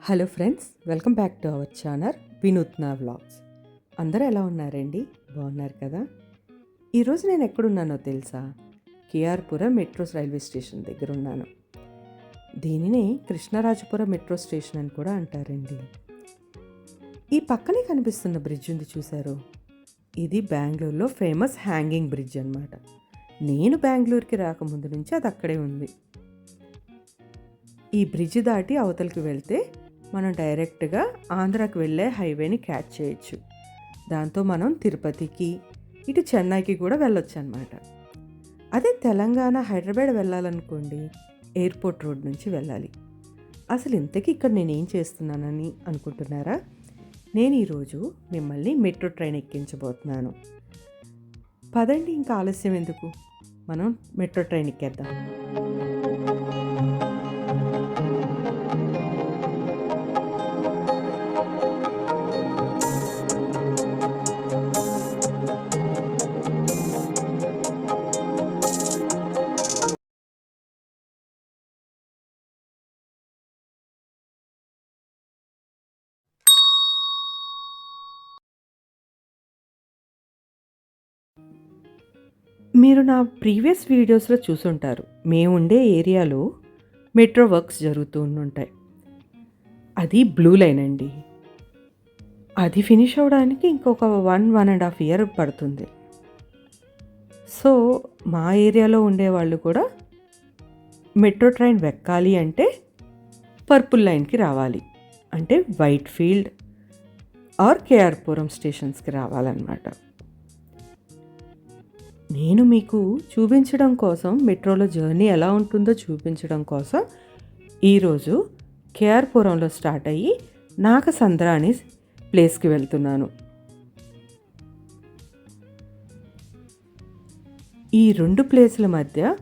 Hello friends, welcome back to our channel వినూత్న vlogs. అందరూ ఎలా ఉన్నారండి? బాగున్నారు కదా? ఈరోజు నేను ఎక్కడున్నానో తెలుసా? కేఆర్పురం మెట్రో రైల్వే స్టేషన్ దగ్గర ఉన్నాను. దీనిని కృష్ణరాజపురం మెట్రో స్టేషన్ అని కూడా అంటారండి. ఈ పక్కనే కనిపిస్తున్న బ్రిడ్జ్ ఉంది చూసారు? ఇది బెంగళూరులో ఫేమస్ హ్యాంగింగ్ బ్రిడ్జ్ అన్నమాట. నేను బెంగళూరుకి రాకముందు నుంచి అది అక్కడే ఉంది. ఈ బ్రిడ్జ్ దాటి అవతలికి వెళ్తే మనం డైరెక్ట్గా ఆంధ్రాకి వెళ్ళే హైవేని క్యాచ్ చేయొచ్చు. దాంతో మనం తిరుపతికి, ఇటు చెన్నైకి కూడా వెళ్ళొచ్చు అన్నమాట. అదే తెలంగాణ హైదరాబాద్ వెళ్ళాలనుకోండి, ఎయిర్పోర్ట్ రోడ్ నుంచి వెళ్ళాలి. అసలు ఇంతకీ ఇక్కడ నేనేం చేస్తున్నానని అనుకుంటున్నారా? నేను ఈరోజు మిమ్మల్ని మెట్రో ట్రైన్ ఎక్కించబోతున్నాను. పదండి, ఇంకా ఆలస్యం ఎందుకు, మనం మెట్రో ట్రైన్ ఎక్కేద్దాం. మీరు నా ప్రీవియస్ వీడియోస్లో చూసుంటారు, మేము ఉండే ఏరియాలో మెట్రో వర్క్స్ జరుగుతూ ఉంటాయి. అది బ్లూ లైన్ అండి. అది ఫినిష్ అవ్వడానికి ఇంకొక 1.5 year పడుతుంది. సో మా ఏరియాలో ఉండేవాళ్ళు కూడా మెట్రో ట్రైన్ ఎక్కాలి అంటే పర్పుల్ లైన్కి రావాలి, అంటే వైట్ ఫీల్డ్ ఆర్ కేఆర్పురం స్టేషన్స్కి రావాలన్నమాట. నేను మీకు చూపించడం కోసం, మెట్రోలో జర్నీ ఎలా ఉంటుందో చూపించడం కోసం ఈరోజు కేఆర్పురంలో స్టార్ట్ అయ్యి నాగసంద్ర అనే ప్లేస్కి వెళ్తున్నాను. ఈ రెండు ప్లేసుల మధ్య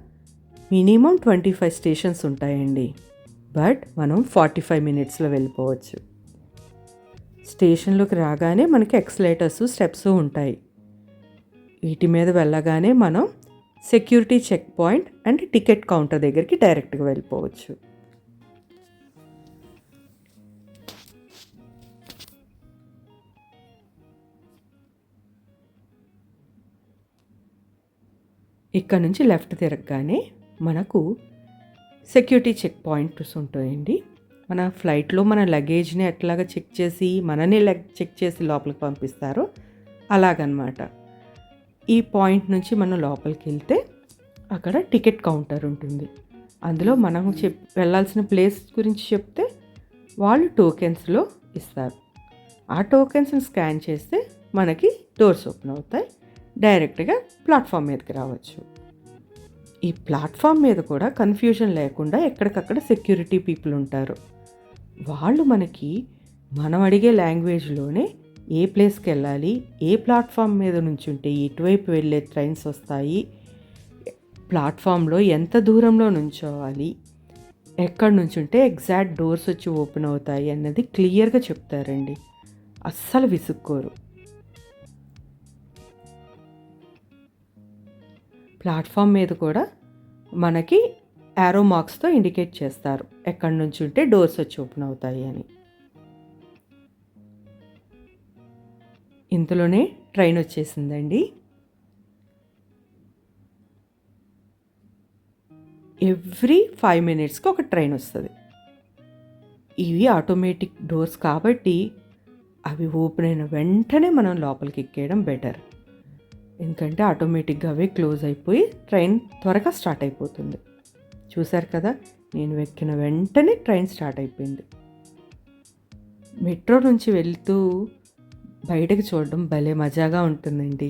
మినిమం 25 స్టేషన్స్ ఉంటాయండి. బట్ మనం 45 minutesలో వెళ్ళిపోవచ్చు. స్టేషన్లోకి రాగానే మనకి ఎక్సలేటర్స్, స్టెప్స్ ఉంటాయి. వీటి మీద వెళ్ళగానే మనం security checkpoint and ticket counter దగ్గరికి డైరెక్ట్గా వెళ్ళిపోవచ్చు. ఇక్కడ నుంచి లెఫ్ట్ తిరగగానే మనకు సెక్యూరిటీ చెక్ పాయింట్స్ ఉంటాయండి. మన ఫ్లైట్లో మన లగేజ్ని ఎట్లాగా చెక్ చేసి మననే చెక్ చేసి లోపలికి పంపిస్తారో అలాగనమాట. ఈ పాయింట్ నుంచి మనం లోపలికి వెళ్తే అక్కడ టికెట్ కౌంటర్ ఉంటుంది. అందులో మనం వెళ్ళాల్సిన ప్లేస్ గురించి చెప్తే వాళ్ళు టోకెన్స్లో ఇస్తారు. ఆ టోకెన్స్ని స్కాన్ చేస్తే మనకి డోర్స్ ఓపెన్ అవుతాయి, డైరెక్ట్గా ప్లాట్ఫామ్ మీదకి రావచ్చు. ఈ ప్లాట్ఫామ్ మీద కూడా కన్ఫ్యూజన్ లేకుండా ఎక్కడికక్కడ సెక్యూరిటీ పీపుల్ ఉంటారు. వాళ్ళు మనకి మనం అడిగే లాంగ్వేజ్లోనే ఏ ప్లేస్కి వెళ్ళాలి, ఏ ప్లాట్ఫామ్ మీద నుంచి ఉంటే ఎటువైపు వెళ్ళే ట్రైన్స్ వస్తాయి, ప్లాట్ఫామ్లో ఎంత దూరంలో నుంచోవాలి, ఎక్కడి నుంచి ఉంటే ఎగ్జాక్ట్ డోర్స్ వచ్చి ఓపెన్ అవుతాయి అన్నది క్లియర్గా చెప్తారండి. అస్సలు విసుక్కోరు. ప్లాట్ఫామ్ మీద కూడా మనకి యారో మార్క్స్తో ఇండికేట్ చేస్తారు ఎక్కడి నుంచి ఉంటే డోర్స్ వచ్చి ఓపెన్ అవుతాయి అని. ఇంతలోనే ట్రైన్ వచ్చేసిందండి. ఎవ్రీ 5 minutesకి ఒక ట్రైన్ వస్తుంది. ఇవి ఆటోమేటిక్ డోర్స్ కాబట్టి అవి ఓపెన్ అయిన వెంటనే మనం లోపలికి ఎక్కేయడం బెటర్. ఎందుకంటే ఆటోమేటిక్గా అవే క్లోజ్ అయిపోయి ట్రైన్ త్వరగా స్టార్ట్ అయిపోతుంది. చూసారు కదా, నేను ఎక్కిన వెంటనే ట్రైన్ స్టార్ట్ అయిపోయింది. మెట్రో నుంచి వెళ్తూ బయటకు చూడడం భలే మజాగా ఉంటుందండి.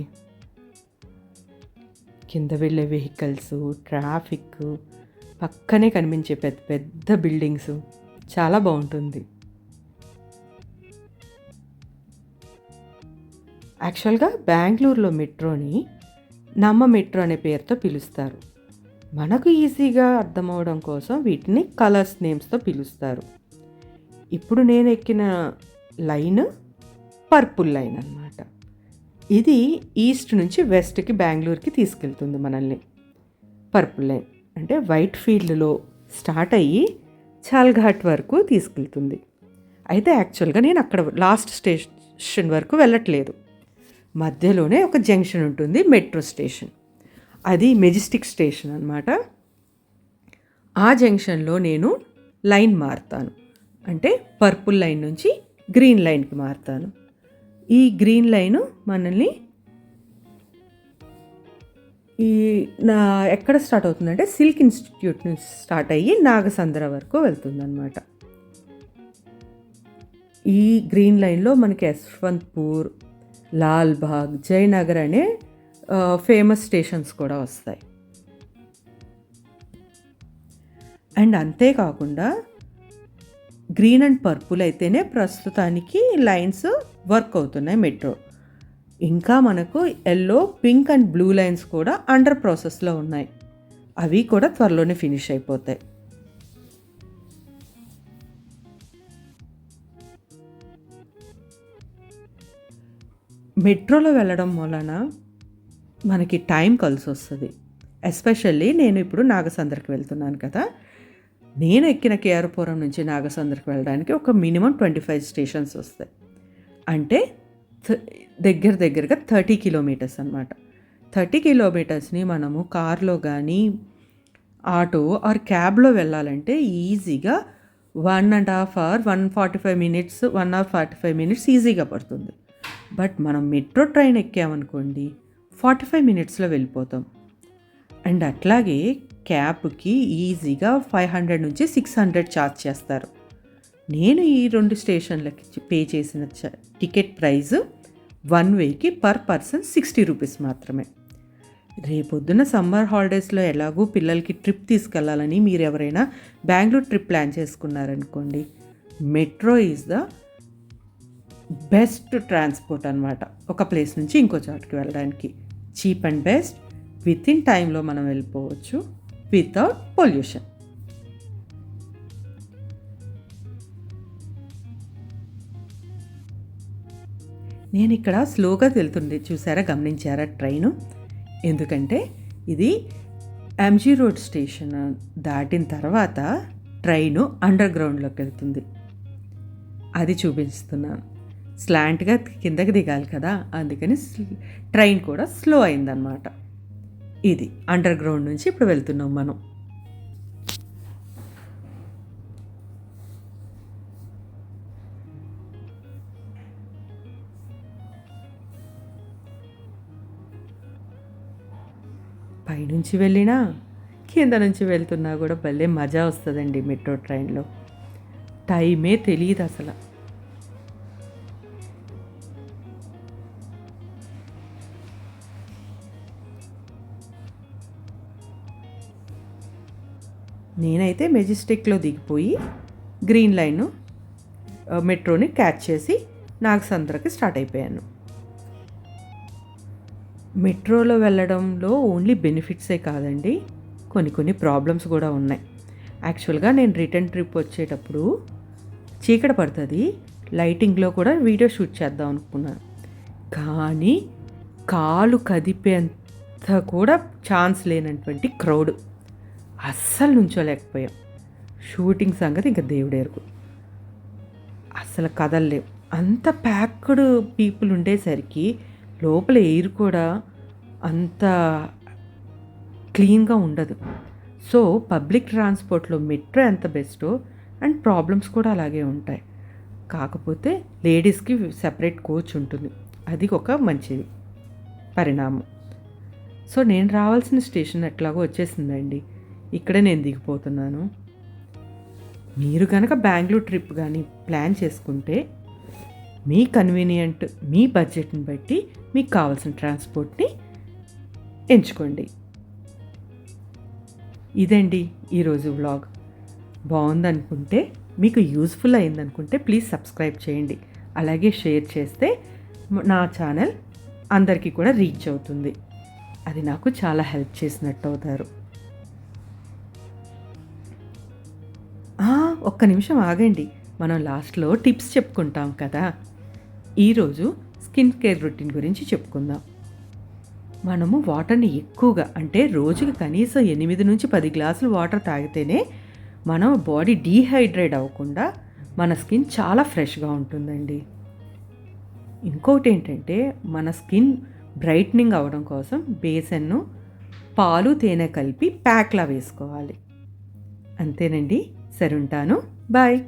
కింద వెళ్ళే వెహికల్స్, ట్రాఫిక్, పక్కనే కనిపించే పెద్ద పెద్ద బిల్డింగ్స్, చాలా బాగుంటుంది. యాక్చువల్గా బెంగళూరులో మెట్రోని నమ్మ మెట్రో అనే పేరుతో పిలుస్తారు. మనకు ఈజీగా అర్థమవడం కోసం వీటిని కలర్స్ నేమ్స్తో పిలుస్తారు. ఇప్పుడు నేను ఎక్కిన లైన్ పర్పుల్ లైన్ అన్నమాట. ఇది ఈస్ట్ నుంచి వెస్ట్కి బెంగళూరుకి తీసుకెళ్తుంది మనల్ని. పర్పుల్ లైన్ అంటే వైట్ ఫీల్డ్లో స్టార్ట్ అయ్యి చాల్ఘాట్ వరకు తీసుకెళ్తుంది. అయితే యాక్చువల్గా నేను అక్కడ లాస్ట్ స్టేషన్ వరకు వెళ్ళట్లేదు. మధ్యలోనే ఒక జంక్షన్ ఉంటుంది, మెట్రో స్టేషన్. అది మెజెస్టిక్ స్టేషన్ అనమాట. ఆ జంక్షన్లో నేను లైన్ మారుతాను. అంటే పర్పుల్ లైన్ నుంచి గ్రీన్ లైన్కి మారుతాను. ఈ గ్రీన్ లైను మనల్ని ఎక్కడ స్టార్ట్ అవుతుందంటే సిల్క్ ఇన్స్టిట్యూట్ నుంచి స్టార్ట్ అయ్యి నాగసంద్ర వరకు వెళ్తుందన్నమాట. ఈ గ్రీన్ లైన్లో మనకి యశ్వంత్పూర్, లాల్బాగ్, జయనగర్ అనే ఫేమస్ స్టేషన్స్ కూడా వస్తాయి. అండ్ అంతేకాకుండా గ్రీన్ అండ్ పర్పుల్ అయితేనే ప్రస్తుతానికి లైన్స్ వర్క్ అవుతున్నాయి మెట్రో. ఇంకా మనకు yellow, pink and blue lines కూడా అండర్ ప్రాసెస్లో ఉన్నాయి. అవి కూడా త్వరలోనే ఫినిష్ అయిపోతాయి. మెట్రోలో వెళ్ళడం వలన మనకి టైం కలిసి వస్తుంది. ఎస్పెషల్లీ నేను ఇప్పుడు నాగసంద్రకి వెళ్తున్నాను కదా, నేను ఎక్కిన కేఆర్పురం నుంచి నాగసంద్రకి వెళ్ళడానికి ఒక మినిమం 25 స్టేషన్స్ వస్తాయి. అంటే దగ్గరగా 30 కిలోమీటర్స్ అనమాట. 30 కిలోమీటర్స్ని మనము కార్లో కానీ ఆటో ఆర్ క్యాబ్లో వెళ్ళాలంటే ఈజీగా 1.5 hour 145 minutes 1 hour 45 minutes ఈజీగా పడుతుంది. బట్ మనం మెట్రో ట్రైన్ ఎక్కామనుకోండి 45 minutesలో వెళ్ళిపోతాం. అండ్ అట్లాగే క్యాబ్కి ఈజీగా 500 నుంచి 600 ఛార్జ్ చేస్తారు. నేను ఈ 2 స్టేషన్లకి పే చేసిన టికెట్ ప్రైస్ 1 wayకి పర్ పర్సన్ 60 rupees మాత్రమే. రేపొద్దున సమ్మర్ హాలిడేస్లో ఎలాగో పిల్లలకి ట్రిప్ తీసుకెళ్లాలని మీరు ఎవరైనా బెంగళూరు ట్రిప్ ప్లాన్ చేసుకున్నారనుకోండి, metro is the best transport అనమాట. ఒక ప్లేస్ నుంచి ఇంకో చోటుకి వెళ్ళడానికి cheap and best. Within టైంలో మనం వెళ్ళిపోవచ్చు వితౌట్ పొల్యూషన్. నేను ఇక్కడ స్లోగా వెళ్తుంది చూసారా, గమనించారా ట్రైను? ఎందుకంటే ఇది ఎంజీ రోడ్ స్టేషన్ దాటిన తర్వాత ట్రైను అండర్ గ్రౌండ్లోకి వెళ్తుంది. అది చూపిస్తున్నాను. స్లాంట్గా కిందకి దిగాలి కదా, అందుకని ట్రైన్ కూడా స్లో అయిందనమాట. ఇది అండర్ గ్రౌండ్ నుంచి ఇప్పుడు వెళ్తున్నాం మనం. పైనుంచి వెళ్ళినా కింద నుంచి వెళ్తున్నా కూడా భలే మజా వస్తుందండి మెట్రో ట్రైన్లో. టైమే తెలియదు అసలు. నేనైతే మెజెస్టిక్లో దిగిపోయి గ్రీన్ లైన్ మెట్రోని క్యాచ్ చేసి నాగసంద్రకి స్టార్ట్ అయిపోయాను. మెట్రోలో వెళ్ళడంలో ఓన్లీ బెనిఫిట్సే కాదండి, కొన్ని ప్రాబ్లమ్స్ కూడా ఉన్నాయి. యాక్చువల్గా నేను రిటర్న్ ట్రిప్ వచ్చేటప్పుడు చీకటి పడుతుంది, లైటింగ్లో కూడా వీడియో షూట్ చేద్దాం అనుకున్నాను. కానీ కాలు కదిపేంత కూడా ఛాన్స్ లేనటువంటి క్రౌడ్, అస్సలు నుంచోలేకపోయాం. షూటింగ్ సంగతి ఇంకా దేవుడెరుగు, అస్సలు కదలలేవు. అంత ప్యాక్డ్ పీపుల్ ఉండేసరికి లోపల ఎయిర్ కూడా అంత క్లీన్గా ఉండదు. సో పబ్లిక్ ట్రాన్స్పోర్ట్లో మెట్రో ఎంత బెస్టో అండ్ ప్రాబ్లమ్స్ కూడా అలాగే ఉంటాయి. కాకపోతే లేడీస్కి సెపరేట్ కోచ్ ఉంటుంది, అది ఒక మంచిది పరిణామం. సో నేను రావాల్సిన స్టేషన్ ఎట్లాగో వచ్చేసిందండి, ఇక్కడే నేను దిగిపోతున్నాను. మీరు కనుక బెంగళూరు ట్రిప్ కానీ ప్లాన్ చేసుకుంటే మీ కన్వీనియంట్, మీ బడ్జెట్ని బట్టి మీకు కావాల్సిన ట్రాన్స్పోర్ట్ని ఎంచుకోండి. ఇదండి ఈరోజు వ్లాగ్. బాగుందనుకుంటే, మీకు యూస్ఫుల్ అయిందనుకుంటే ప్లీజ్ సబ్స్క్రైబ్ చేయండి. అలాగే షేర్ చేస్తే నా ఛానల్ అందరికీ కూడా రీచ్ అవుతుంది. అది నాకు చాలా హెల్ప్ చేసినట్టు అవుతారు. ఒక్క నిమిషం ఆగండి, మనం లాస్ట్లో టిప్స్ చెప్పుకుంటాం కదా. ఈరోజు స్కిన్ కేర్ రొటీన్ గురించి చెప్పుకుందాం. మనము వాటర్ని ఎక్కువగా, అంటే రోజుకి కనీసం 8 నుంచి 10 గ్లాసులు వాటర్ తాగితేనే మన బాడీ డీహైడ్రేట్ అవ్వకుండా మన స్కిన్ చాలా ఫ్రెష్గా ఉంటుందండి. ఇంకొకటి ఏంటంటే మన స్కిన్ బ్రైట్నింగ్ అవ్వడం కోసం బేసన్ను పాలు తేనె కలిపి ప్యాక్లా వేసుకోవాలి. అంతేనండి. సరే ఉంటాను. బాయ్.